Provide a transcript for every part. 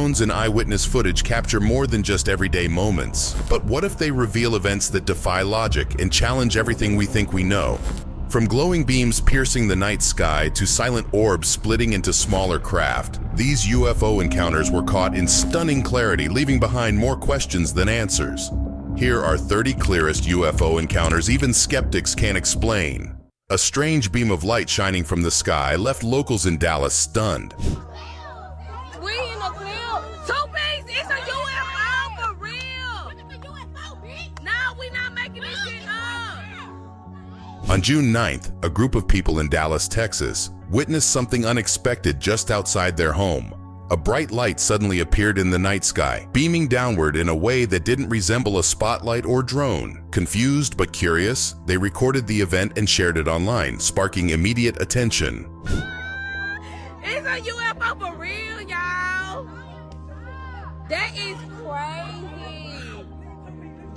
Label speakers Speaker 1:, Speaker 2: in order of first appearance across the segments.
Speaker 1: Drones and eyewitness footage capture more than just everyday moments. But what if they reveal events that defy logic and challenge everything we think we know? From glowing beams piercing the night sky to silent orbs splitting into smaller craft, these UFO encounters were caught in stunning clarity, leaving behind more questions than answers. Here are 30 clearest UFO encounters even skeptics can't explain. A strange beam of light shining from the sky left locals in Dallas stunned.
Speaker 2: We in the clear. Two-piece, it's a UFO for real. No, we not making this shit up.
Speaker 1: On June 9th, a group of people in Dallas, Texas, witnessed something unexpected just outside their home. A bright light suddenly appeared in the night sky, beaming downward in a way that didn't resemble a spotlight or drone. Confused but curious, they recorded the event and shared it online, sparking immediate attention.
Speaker 2: It's a UFO for real, y'all. That is crazy.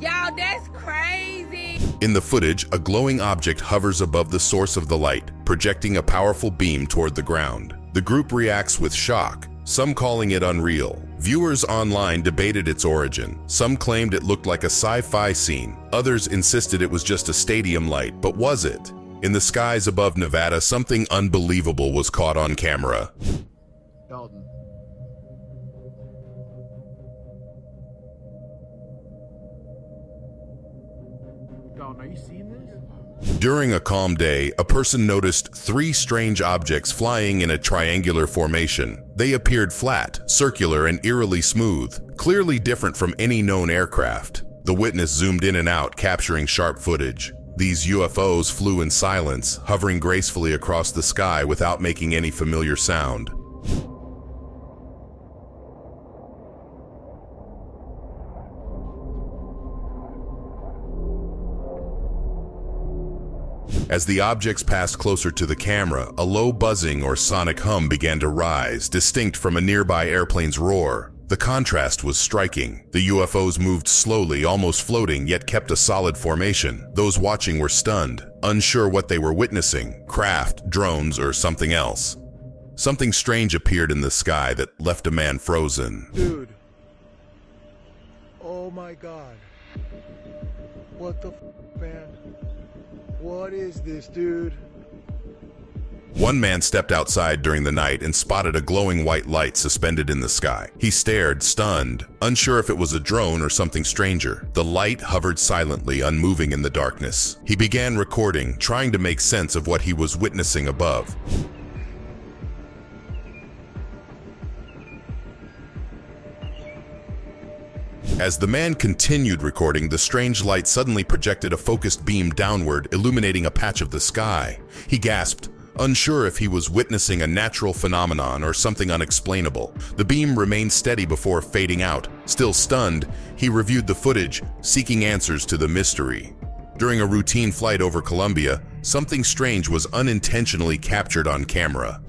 Speaker 2: Y'all, that's crazy.
Speaker 1: In the footage, a glowing object hovers above the source of the light, projecting a powerful beam toward the ground. The group reacts with shock, some calling it unreal. Viewers online debated its origin. Some claimed it looked like a sci-fi scene. Others insisted it was just a stadium light, but was it? In the skies above Nevada, something unbelievable was caught on camera.
Speaker 3: Dalton. Dalton, are you seeing this?
Speaker 1: During a calm day, a person noticed 3 strange objects flying in a triangular formation. They appeared flat, circular, and eerily smooth, clearly different from any known aircraft. The witness zoomed in and out, capturing sharp footage. These UFOs flew in silence, hovering gracefully across the sky without making any familiar sound. As the objects passed closer to the camera, a low buzzing or sonic hum began to rise, distinct from a nearby airplane's roar. The contrast was striking. The UFOs moved slowly, almost floating, yet kept a solid formation. Those watching were stunned, unsure what they were witnessing: craft, drones, or something else. Something strange appeared in the sky that left a man frozen.
Speaker 4: Dude. Oh my God. What the man? What is this, dude?
Speaker 1: One man stepped outside during the night and spotted a glowing white light suspended in the sky. He stared, stunned, unsure if it was a drone or something stranger. The light hovered silently, unmoving in the darkness. He began recording, trying to make sense of what he was witnessing above. As the man continued recording, the strange light suddenly projected a focused beam downward, illuminating a patch of the sky. He gasped, unsure if he was witnessing a natural phenomenon or something unexplainable. The beam remained steady before fading out. Still stunned, he reviewed the footage, seeking answers to the mystery. During a routine flight over Colombia, something strange was unintentionally captured on camera.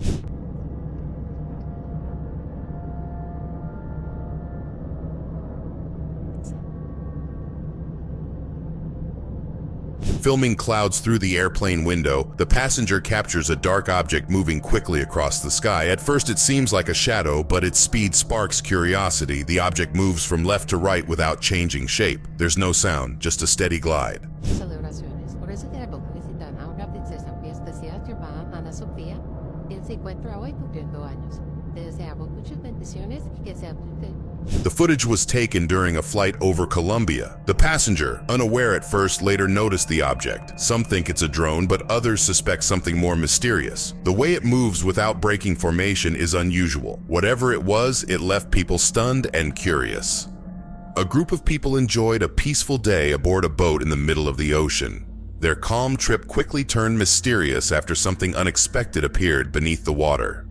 Speaker 1: Filming clouds through the airplane window, the passenger captures a dark object moving quickly across the sky. At first it seems like a shadow, but its speed sparks curiosity. The object moves from left to right without changing shape. There's no sound, just a steady glide.
Speaker 5: Celebraciones. Por eso queremos felicitar a una princesa muy especial llamada Ana Sofía, quien se encuentra hoy cumpliendo años. Te deseamos muchas bendiciones y que sea usted.
Speaker 1: The footage was taken during a flight over Colombia. The passenger, unaware at first, later noticed the object. Some think it's a drone, but others suspect something more mysterious. The way it moves without breaking formation is unusual. Whatever it was, it left people stunned and curious. A group of people enjoyed a peaceful day aboard a boat in the middle of the ocean. Their calm trip quickly turned mysterious after something unexpected appeared beneath the water.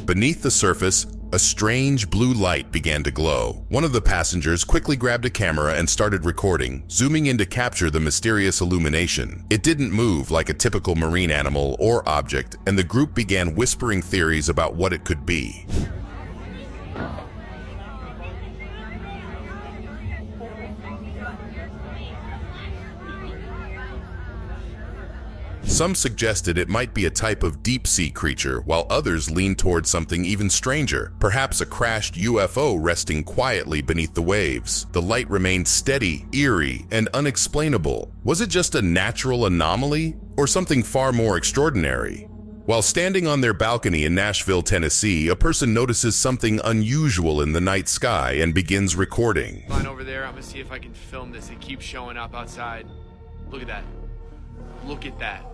Speaker 1: Beneath the surface, a strange blue light began to glow. One of the passengers quickly grabbed a camera and started recording, zooming in to capture the mysterious illumination. It didn't move like a typical marine animal or object, and the group began whispering theories about what it could be. Some suggested it might be a type of deep-sea creature, while others leaned toward something even stranger, perhaps a crashed UFO resting quietly beneath the waves. The light remained steady, eerie, and unexplainable. Was it just a natural anomaly, or something far more extraordinary? While standing on their balcony in Nashville, Tennessee, a person notices something unusual in the night sky and begins recording.
Speaker 6: Line over there, I'm gonna see if I can film this. It keeps showing up outside. Look at that. Look at that.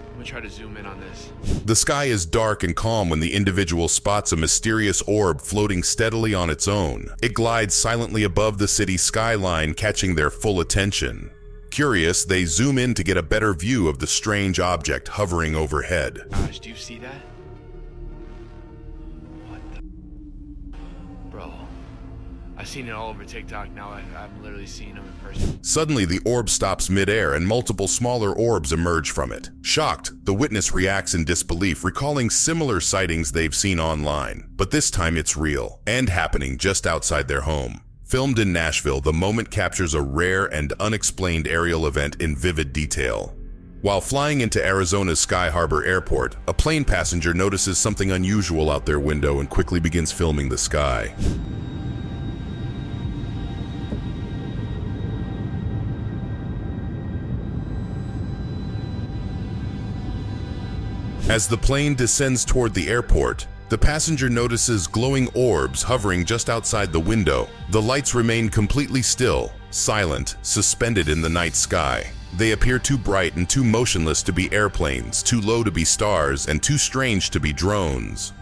Speaker 6: I'm gonna try to zoom in on this.
Speaker 1: The sky is dark and calm when the individual spots a mysterious orb floating steadily on its own. It glides silently above the city skyline, catching their full attention. Curious, they zoom in to get a better view of the strange object hovering overhead.
Speaker 6: Gosh, do you see that? What the... Bro. I've seen it all over TikTok. Now I'm literally seeing them in person.
Speaker 1: Suddenly, the orb stops midair and multiple smaller orbs emerge from it. Shocked, the witness reacts in disbelief, recalling similar sightings they've seen online. But this time it's real, and happening just outside their home. Filmed in Nashville, the moment captures a rare and unexplained aerial event in vivid detail. While flying into Arizona's Sky Harbor Airport, a plane passenger notices something unusual out their window and quickly begins filming the sky. As the plane descends toward the airport, the passenger notices glowing orbs hovering just outside the window. The lights remain completely still, silent, suspended in the night sky. They appear too bright and too motionless to be airplanes, too low to be stars, and too strange to be drones.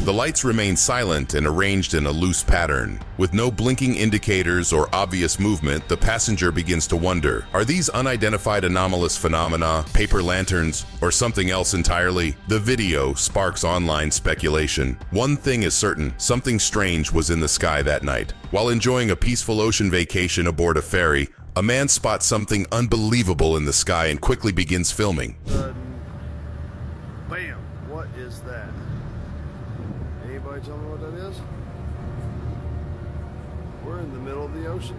Speaker 1: The lights remain silent and arranged in a loose pattern. With no blinking indicators or obvious movement, the passenger begins to wonder, are these unidentified anomalous phenomena, paper lanterns, or something else entirely? The video sparks online speculation. One thing is certain, something strange was in the sky that night. While enjoying a peaceful ocean vacation aboard a ferry, a man spots something unbelievable in the sky and quickly begins filming.
Speaker 4: Bam! What is that? Anybody tell me what that is? We're in the middle of the ocean.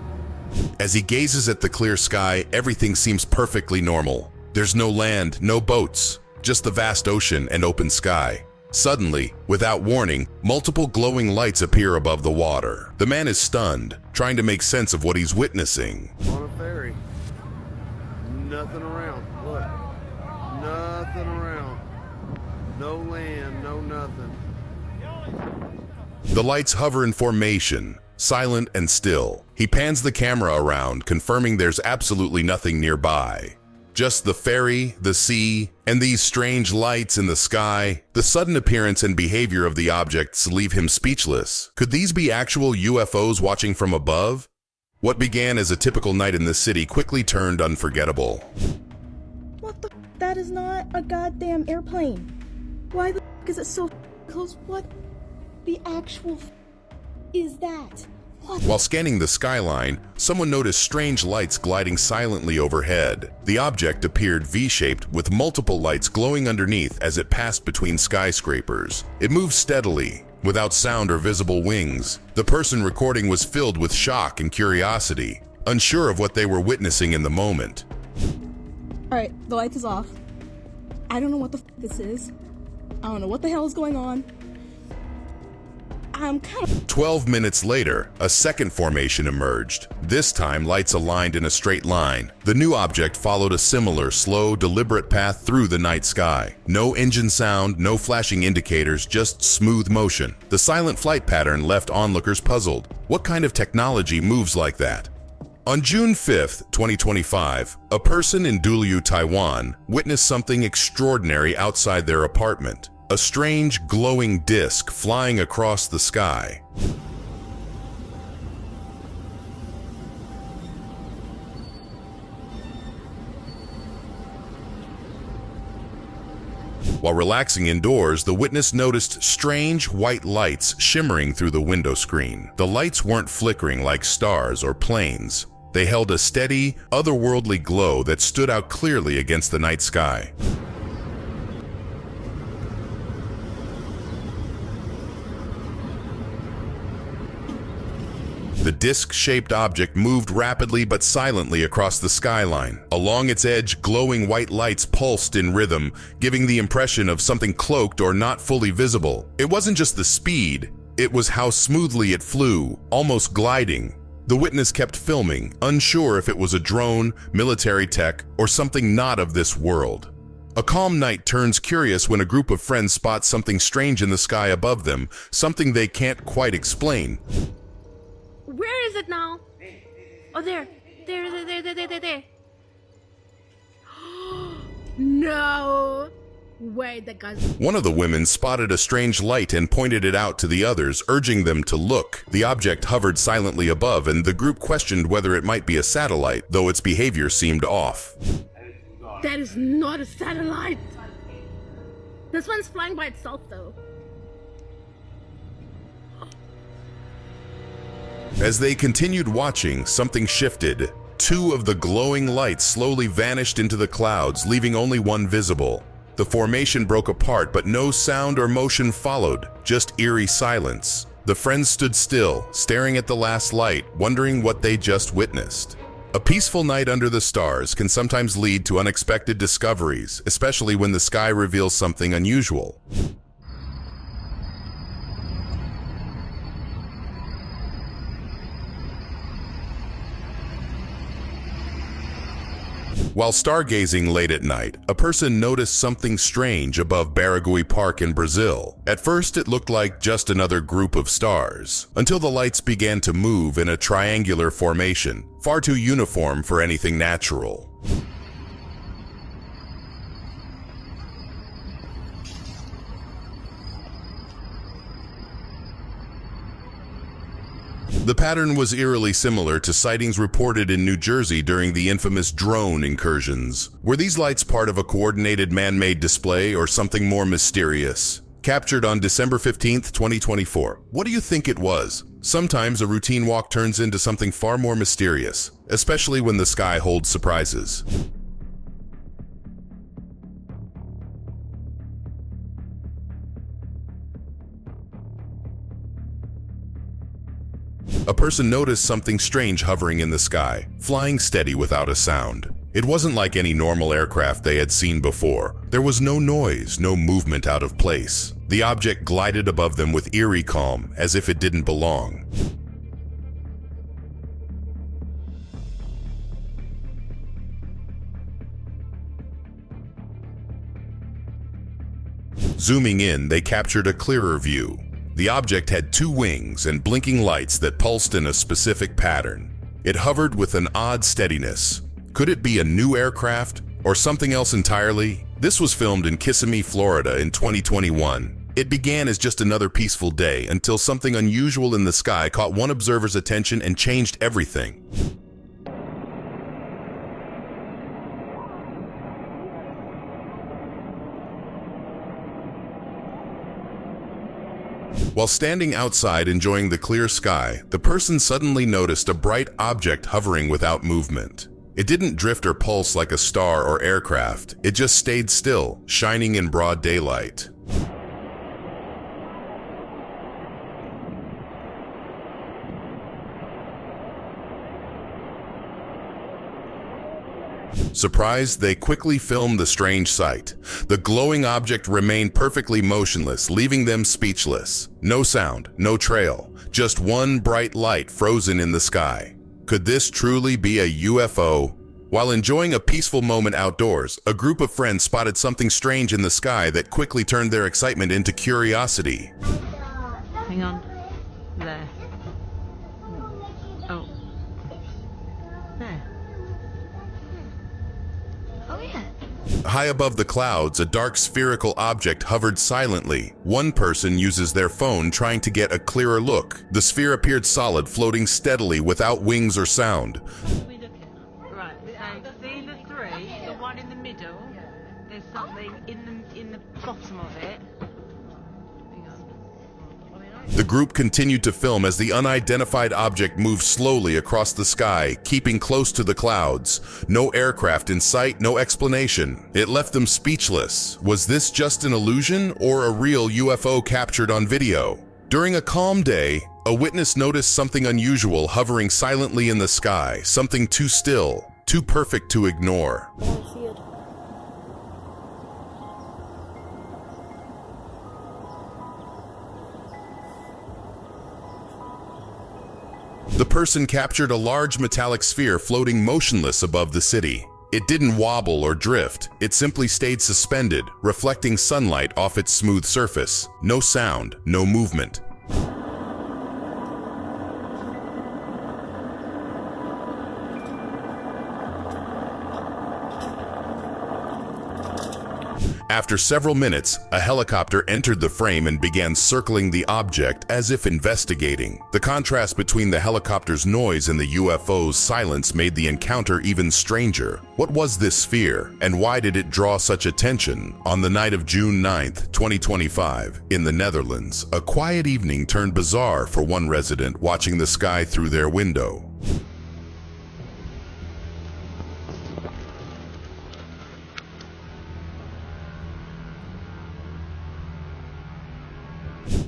Speaker 1: As he gazes at the clear sky, everything seems perfectly normal. There's no land, no boats, just the vast ocean and open sky. Suddenly, without warning, multiple glowing lights appear above the water. The man is stunned, trying to make sense of what he's witnessing.
Speaker 4: On a ferry. Nothing around. Look. Nothing around. No land, no nothing.
Speaker 1: The lights hover in formation, silent and still. He pans the camera around, confirming there's absolutely nothing nearby. Just the ferry, the sea, and these strange lights in the sky. The sudden appearance and behavior of the objects leave him speechless. Could these be actual UFOs watching from above? What began as a typical night in the city quickly turned unforgettable.
Speaker 7: What the f? That is not a goddamn airplane. Why the f is it so close? What the actual f is that? What?
Speaker 1: While scanning the skyline, someone noticed strange lights gliding silently overhead. The object appeared V-shaped with multiple lights glowing underneath as it passed between skyscrapers. It moved steadily, without sound or visible wings. The person recording was filled with shock and curiosity, unsure of what they were witnessing in the moment.
Speaker 7: Alright, the lights is off. I don't know what the f this is. I don't know what the hell is going on. I'm kind of...
Speaker 1: 12 minutes later, a second formation emerged. This time, lights aligned in a straight line. The new object followed a similar, slow, deliberate path through the night sky. No engine sound, no flashing indicators, just smooth motion. The silent flight pattern left onlookers puzzled. What kind of technology moves like that? On June 5th, 2025, a person in Duluth, Taiwan, witnessed something extraordinary outside their apartment. A strange, glowing disc flying across the sky. While relaxing indoors, the witness noticed strange white lights shimmering through the window screen. The lights weren't flickering like stars or planes. They held a steady, otherworldly glow that stood out clearly against the night sky. The disc-shaped object moved rapidly but silently across the skyline. Along its edge, glowing white lights pulsed in rhythm, giving the impression of something cloaked or not fully visible. It wasn't just the speed, it was how smoothly it flew, almost gliding. The witness kept filming, unsure if it was a drone, military tech, or something not of this world. A calm night turns curious when a group of friends spot something strange in the sky above them, something they can't quite explain.
Speaker 2: Where is it now? Oh, there. There. No. Wait, that guy's...
Speaker 1: One of the women spotted a strange light and pointed it out to the others, urging them to look. The object hovered silently above, and the group questioned whether it might be a satellite, though its behavior seemed off.
Speaker 2: That is not a satellite. This one's flying by itself, though.
Speaker 1: As they continued watching, something shifted. Two of the glowing lights slowly vanished into the clouds, leaving only one visible. The formation broke apart, but no sound or motion followed, just eerie silence. The friends stood still, staring at the last light, wondering what they just witnessed. A peaceful night under the stars can sometimes lead to unexpected discoveries, especially when the sky reveals something unusual. While stargazing late at night, a person noticed something strange above Barigui Park in Brazil. At first, it looked like just another group of stars, until the lights began to move in a triangular formation, far too uniform for anything natural. The pattern was eerily similar to sightings reported in New Jersey during the infamous drone incursions. Were these lights part of a coordinated man-made display or something more mysterious? Captured on December 15th, 2024. What do you think it was? Sometimes a routine walk turns into something far more mysterious, especially when the sky holds surprises. A person noticed something strange hovering in the sky, flying steady without a sound. It wasn't like any normal aircraft they had seen before. There was no noise, no movement out of place. The object glided above them with eerie calm, as if it didn't belong. Zooming in, they captured a clearer view. The object had two wings and blinking lights that pulsed in a specific pattern. It hovered with an odd steadiness. Could it be a new aircraft or something else entirely? This was filmed in Kissimmee, Florida in 2021. It began as just another peaceful day until something unusual in the sky caught one observer's attention and changed everything. While standing outside enjoying the clear sky, the person suddenly noticed a bright object hovering without movement. It didn't drift or pulse like a star or aircraft. It just stayed still, shining in broad daylight. Surprised, they quickly filmed the strange sight. The glowing object remained perfectly motionless, leaving them speechless. No sound, no trail, just one bright light frozen in the sky. Could this truly be a UFO? While enjoying a peaceful moment outdoors, a group of friends spotted something strange in the sky that quickly turned their excitement into curiosity.
Speaker 8: Hang on. There. Oh. There. Oh, yeah.
Speaker 1: High above the clouds, a dark spherical object hovered silently. One person uses their phone trying to get a clearer look. The sphere appeared solid, floating steadily without wings or sound.
Speaker 8: What are we looking at? Right, so see the three, the one in the middle, there's something in the bottom of it.
Speaker 1: The group continued to film as the unidentified object moved slowly across the sky, keeping close to the clouds. No aircraft in sight, no explanation. It left them speechless. Was this just an illusion or a real UFO captured on video? During a calm day, a witness noticed something unusual hovering silently in the sky, something too still, too perfect to ignore.
Speaker 7: I want to see it.
Speaker 1: The person captured a large metallic sphere floating motionless above the city. It didn't wobble or drift, it simply stayed suspended, reflecting sunlight off its smooth surface. No sound, no movement. After several minutes, a helicopter entered the frame and began circling the object as if investigating. The contrast between the helicopter's noise and the UFO's silence made the encounter even stranger. What was this sphere, and why did it draw such attention? On the night of June 9th, 2025, in the Netherlands, a quiet evening turned bizarre for one resident watching the sky through their window.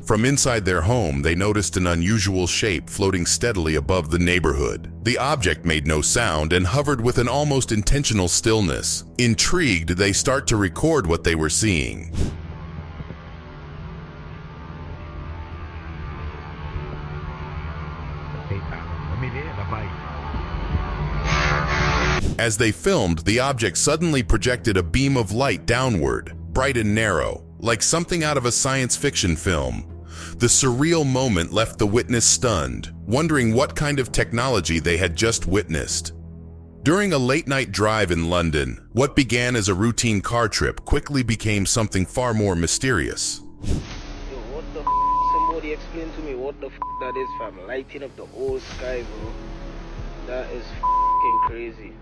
Speaker 1: From inside their home, they noticed an unusual shape floating steadily above the neighborhood. The object made no sound and hovered with an almost intentional stillness. Intrigued, they start to record what they were seeing. As they filmed, the object suddenly projected a beam of light downward, bright and narrow, like something out of a science fiction film. The surreal moment left the witness stunned, wondering what kind of technology they had just witnessed. During a late-night drive in London, what began as a routine car trip quickly became something far more mysterious.
Speaker 9: Yo, what the f***? Somebody explain to me what the f*** that is, fam. Lighting up the whole sky, bro. That is f***ing crazy.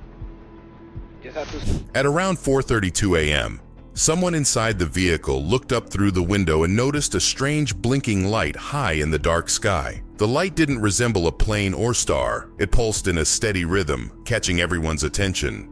Speaker 9: Just have to...
Speaker 1: At around 4:32 a.m., someone inside the vehicle looked up through the window and noticed a strange blinking light high in the dark sky. The light didn't resemble a plane or star. It pulsed in a steady rhythm, catching everyone's attention.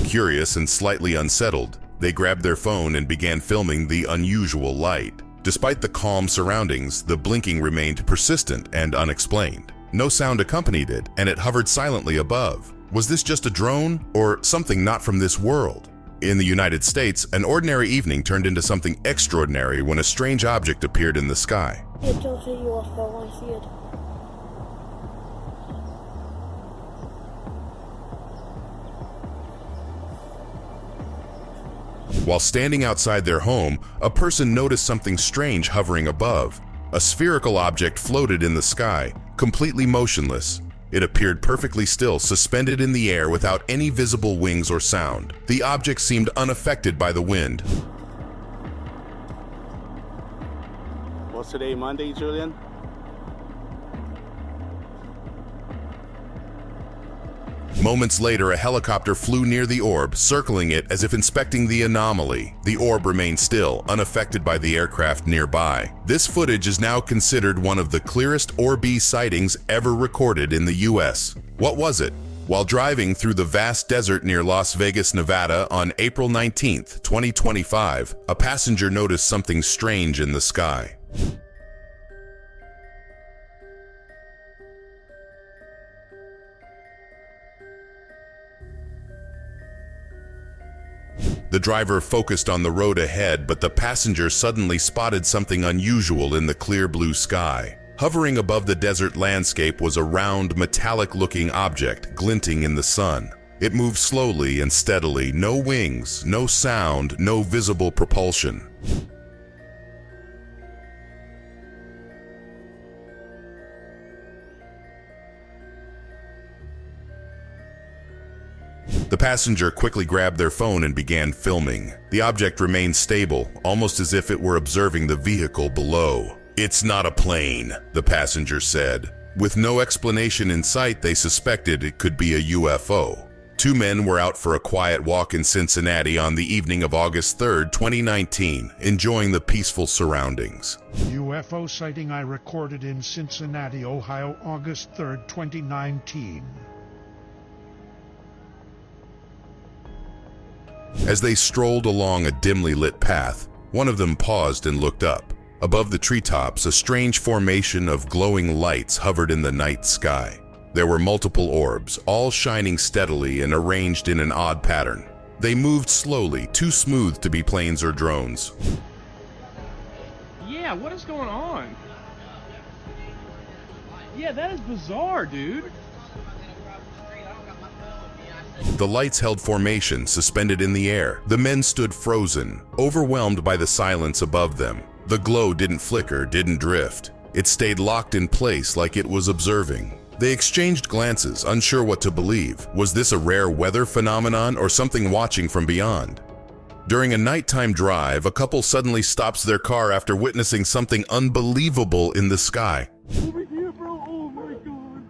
Speaker 1: Curious and slightly unsettled, they grabbed their phone and began filming the unusual light. Despite the calm surroundings, the blinking remained persistent and unexplained. No sound accompanied it, and it hovered silently above. Was this just a drone, or something not from this world? In the United States, an ordinary evening turned into something extraordinary when a strange object appeared in the sky.
Speaker 7: It tells you UFO. I want to see it.
Speaker 1: While standing outside their home, a person noticed something strange hovering above. A spherical object floated in the sky, completely motionless. It appeared perfectly still, suspended in the air without any visible wings or sound. The object seemed unaffected by the wind.
Speaker 10: What's today, Monday, Julian?
Speaker 1: Moments later, a helicopter flew near the orb, circling it as if inspecting the anomaly. The orb remained still, unaffected by the aircraft nearby. This footage is now considered one of the clearest orb sightings ever recorded in the US. What was it? While driving through the vast desert near Las Vegas, Nevada on April 19th, 2025, a passenger noticed something strange in the sky. The driver focused on the road ahead, but the passenger suddenly spotted something unusual in the clear blue sky. Hovering above the desert landscape was a round, metallic-looking object glinting in the sun. It moved slowly and steadily, no wings, no sound, no visible propulsion. The passenger quickly grabbed their phone and began filming. The object remained stable, almost as if it were observing the vehicle below. "It's not a plane," the passenger said. With no explanation in sight, they suspected it could be a UFO. Two men were out for a quiet walk in Cincinnati on the evening of August 3rd, 2019, enjoying the peaceful surroundings.
Speaker 11: UFO sighting I recorded in Cincinnati, Ohio, August 3rd, 2019.
Speaker 1: As they strolled along a dimly lit path, one of them paused and looked up. Above the treetops, a strange formation of glowing lights hovered in the night sky. There were multiple orbs, all shining steadily and arranged in an odd pattern. They moved slowly, too smooth to be planes or drones.
Speaker 12: Yeah, what is going on? Yeah, that is bizarre, dude.
Speaker 1: The lights held formation, suspended in the air. The men stood frozen, overwhelmed by the silence above them. The glow didn't flicker, didn't drift. It stayed locked in place like it was observing. They exchanged glances, unsure what to believe. Was this a rare weather phenomenon or something watching from beyond? During a nighttime drive, a couple suddenly stops their car after witnessing something unbelievable in the sky.
Speaker 12: Over here, bro. Oh my god,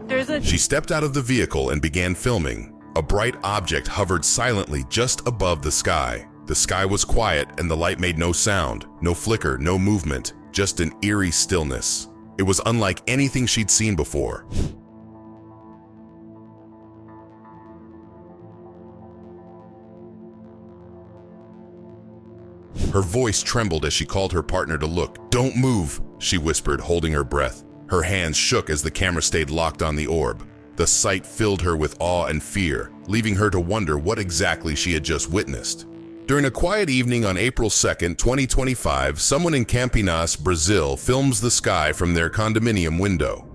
Speaker 12: bro.
Speaker 1: She stepped out of the vehicle and began filming. A bright object hovered silently just above the sky. The sky was quiet and the light made no sound, no flicker, no movement, just an eerie stillness. It was unlike anything she'd seen before. Her voice trembled as she called her partner to look. "Don't move," she whispered, holding her breath. Her hands shook as the camera stayed locked on the orb. The sight filled her with awe and fear, leaving her to wonder what exactly she had just witnessed. During a quiet evening on April 2nd, 2025, someone in Campinas, Brazil, films the sky from their condominium window.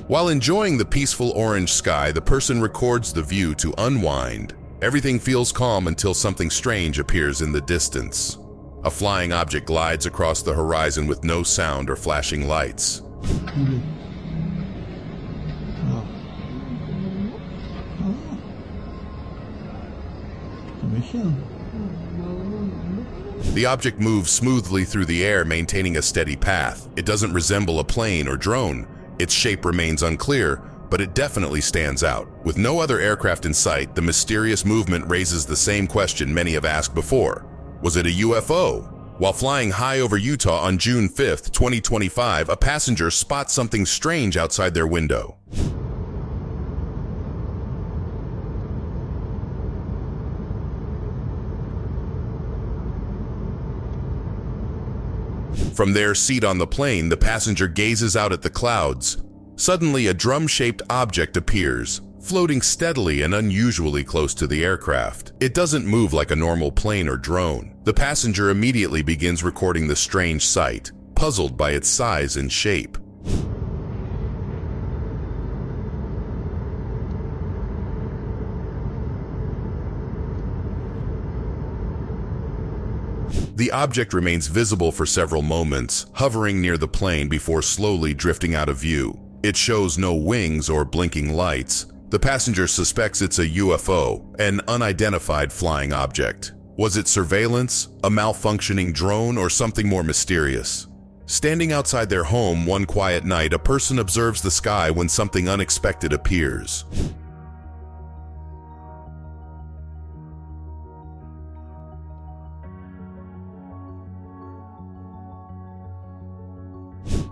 Speaker 1: While enjoying the peaceful orange sky, the person records the view to unwind. Everything feels calm until something strange appears in the distance. A flying object glides across the horizon with no sound or flashing lights. The object moves smoothly through the air, maintaining a steady path. It doesn't resemble a plane or drone. Its shape remains unclear, but it definitely stands out. With no other aircraft in sight, the mysterious movement raises the same question many have asked before. Was it a UFO? While flying high over Utah on June 5th, 2025, a passenger spots something strange outside their window. From their seat on the plane, the passenger gazes out at the clouds. Suddenly, a drum-shaped object appears, floating steadily and unusually close to the aircraft. It doesn't move like a normal plane or drone. The passenger immediately begins recording the strange sight, puzzled by its size and shape. The object remains visible for several moments, hovering near the plane before slowly drifting out of view. It shows no wings or blinking lights. The passenger suspects it's a UFO, an unidentified flying object. Was it surveillance, a malfunctioning drone, or something more mysterious? Standing outside their home one quiet night, a person observes the sky when something unexpected appears.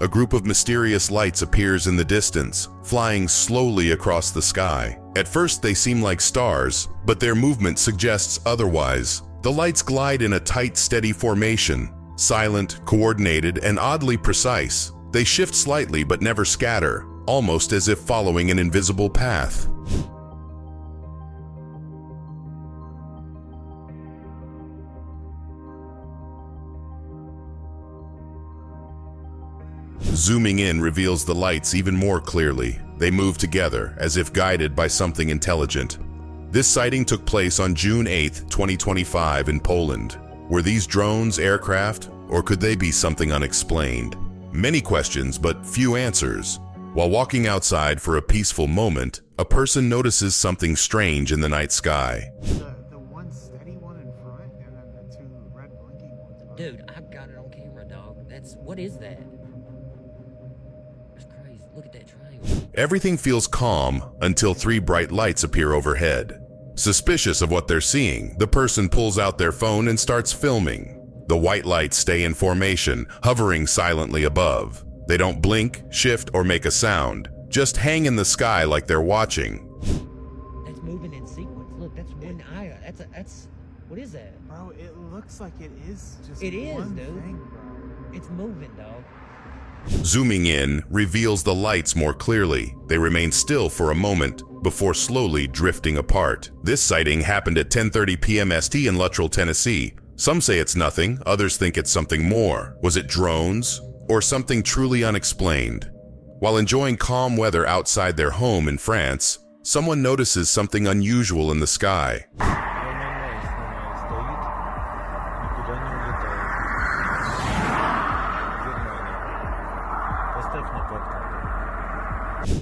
Speaker 1: A group of mysterious lights appears in the distance, flying slowly across the sky. At first they seem like stars, but their movement suggests otherwise. The lights glide in a tight, steady formation, silent, coordinated, and oddly precise. They shift slightly but never scatter, almost as if following an invisible path. Zooming in reveals the lights even more clearly. They move together, as if guided by something intelligent. This sighting took place on June 8, 2025 in Poland. Were these drones aircraft, or could they be something unexplained? Many questions, but few answers. While walking outside for a peaceful moment, a person notices something strange in the night sky.
Speaker 3: The one steady one in front, and then the two red blinking ones.
Speaker 13: Dude, I've got it on camera, dog. What is that? That's crazy. Look at that triangle.
Speaker 1: Everything feels calm until three bright lights appear overhead. Suspicious of what they're seeing, the person pulls out their phone and starts filming. The white lights stay in formation, hovering silently above. They don't blink, shift, or make a sound, just hang in the sky like they're watching.
Speaker 13: That's moving in sequence. Look, that's one eye. That's what is that?
Speaker 3: Bro, it looks like it is just
Speaker 13: It is,
Speaker 3: one
Speaker 13: dude.
Speaker 3: thing, bro.
Speaker 13: It's moving, dog.
Speaker 1: Zooming in reveals the lights more clearly. They remain still for a moment before slowly drifting apart. This sighting happened at 10:30 p.m. ST in Luttrell, Tennessee. Some say it's nothing, others think it's something more. Was it drones or something truly unexplained? While enjoying calm weather outside their home in France, someone notices something unusual in the sky.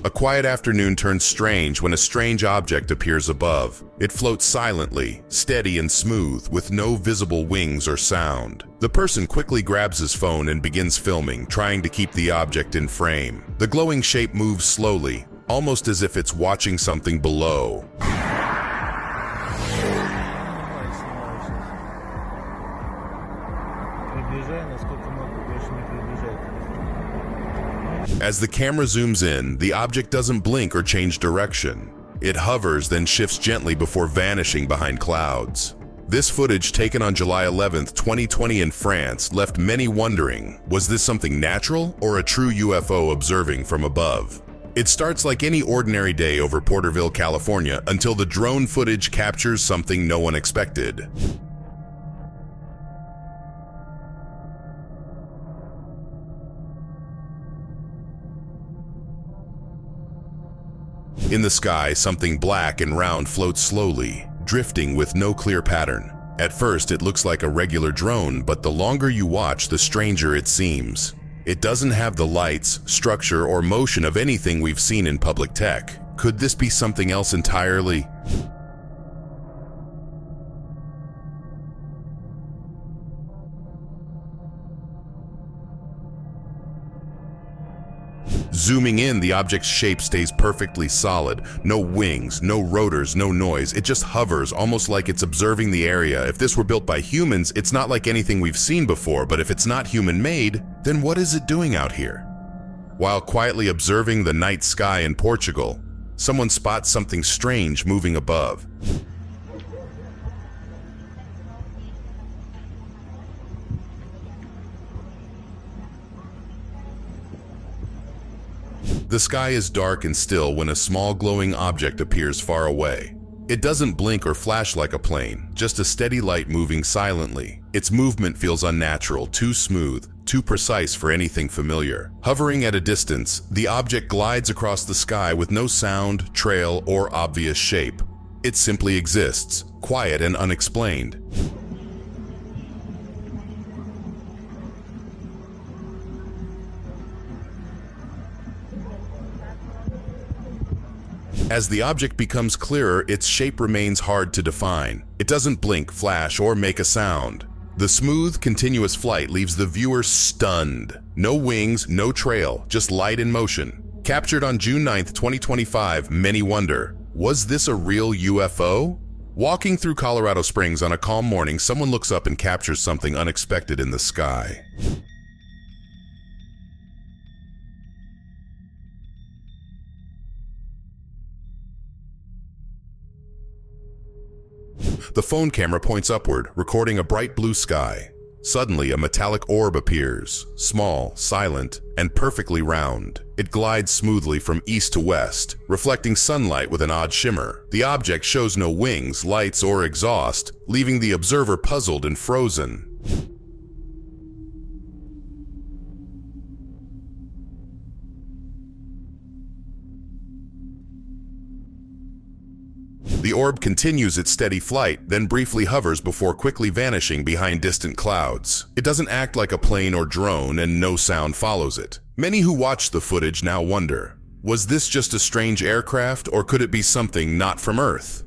Speaker 1: A quiet afternoon turns strange when a strange object appears above. It floats silently, steady and smooth, with no visible wings or sound. The person quickly grabs his phone and begins filming, trying to keep the object in frame. The glowing shape moves slowly, almost as if it's watching something below. As the camera zooms in, the object doesn't blink or change direction. It hovers, then shifts gently before vanishing behind clouds. This footage, taken on July 11, 2020 in France, left many wondering, was this something natural or a true UFO observing from above? It starts like any ordinary day over Porterville, California, until the drone footage captures something no one expected. In the sky, something black and round floats slowly, drifting with no clear pattern. At first, it looks like a regular drone, but the longer you watch, the stranger it seems. It doesn't have the lights, structure, or motion of anything we've seen in public tech. Could this be something else entirely? Zooming in, the object's shape stays perfectly solid. No wings, no rotors, no noise. It just hovers, almost like it's observing the area. If this were built by humans, it's not like anything we've seen before, but if it's not human-made, then what is it doing out here? While quietly observing the night sky in Portugal, someone spots something strange moving above. The sky is dark and still when a small glowing object appears far away. It doesn't blink or flash like a plane, just a steady light moving silently. Its movement feels unnatural, too smooth, too precise for anything familiar. Hovering at a distance, the object glides across the sky with no sound, trail, or obvious shape. It simply exists, quiet and unexplained. As the object becomes clearer, its shape remains hard to define. It doesn't blink, flash, or make a sound. The smooth, continuous flight leaves the viewer stunned. No wings, no trail, just light in motion. Captured on June 9, 2025, many wonder, was this a real UFO? Walking through Colorado Springs on a calm morning, someone looks up and captures something unexpected in the sky. The phone camera points upward, recording a bright blue sky. Suddenly, a metallic orb appears, small, silent, and perfectly round. It glides smoothly from east to west, reflecting sunlight with an odd shimmer. The object shows no wings, lights, or exhaust, leaving the observer puzzled and frozen. The orb continues its steady flight, then briefly hovers before quickly vanishing behind distant clouds. It doesn't act like a plane or drone, and no sound follows it. Many who watch the footage now wonder, was this just a strange aircraft, or could it be something not from Earth?